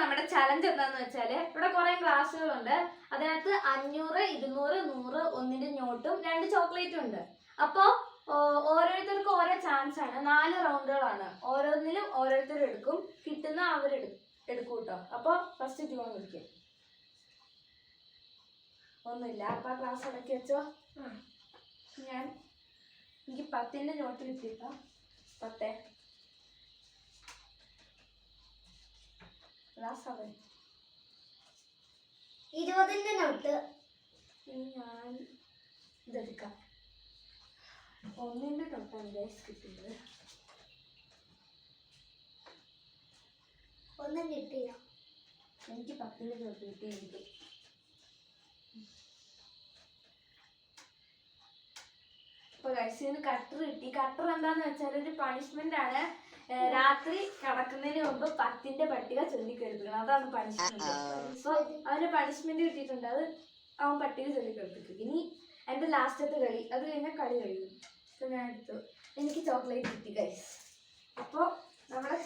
നമ്മുടെ ചലഞ്ച് എന്താന്ന് വെച്ചാല് ഇവിടെ കുറെ ക്ലാസ്സുകളുണ്ട്. അതിനകത്ത് 500, 200, 100 ഒന്നിന്റെ നോട്ടും 2 ചോക്ലേറ്റും ഉണ്ട്. അപ്പൊ ഓരോരുത്തർക്കും ഓരോ ചാൻസ് ആണ്. 4 റൗണ്ടുകളാണ്. ഓരോന്നിലും ഓരോരുത്തർ എടുക്കും. കിട്ടുന്ന എടുക്കും കേട്ടോ. അപ്പൊ ഫസ്റ്റ് ട്യൂൺ വിളിക്കും. ഒന്നുമില്ല. അപ്പൊ ക്ലാസ് ഇടയ്ക്ക് വെച്ചോ. എനിക്ക് 10ന്റെ നോട്ട് കിട്ടിയിട്ടോ. 10 ക്ലാസ് അവൻ 20ന്റെ നോട്ട്. ഞാൻ ഇതെടുക്കാം. 1ന്റെ നോട്ടാണ് ഗൈസ് കിട്ടിയത്. ഒന്നും കിട്ടിയില്ല. എനിക്ക് 10ന്റെ നോട്ട് കിട്ടി. ഇപ്പൊ ഗൈസിന് കട്ടർ കിട്ടി. കട്ടർ എന്താന്ന് വെച്ചാൽ ഒരു പണിഷ്മെന്റ് ആണ്. രാത്രി കിടക്കുന്നതിന് മുമ്പ് 10ന്റെ പട്ടിക ചൊല്ലിക്കെടുപ്പിക്കണം. അതാണ് പണിഷ്മെന്റ്. അപ്പൊ അവന് പണിഷ്മെന്റ് കിട്ടിയിട്ടുണ്ട്. അത് അവൻ പട്ടിക ചൊല്ലിക്കെടുപ്പിക്കും. ഇനി എന്റെ ലാസ്റ്റത്തെ കളി. അത് കഴിഞ്ഞാൽ കളി കഴിയും. അപ്പൊ ഞാൻ എടുത്തു. എനിക്ക് ചോക്ലേറ്റ് കിട്ടി ഗൈസ്. അപ്പൊ നമ്മുടെ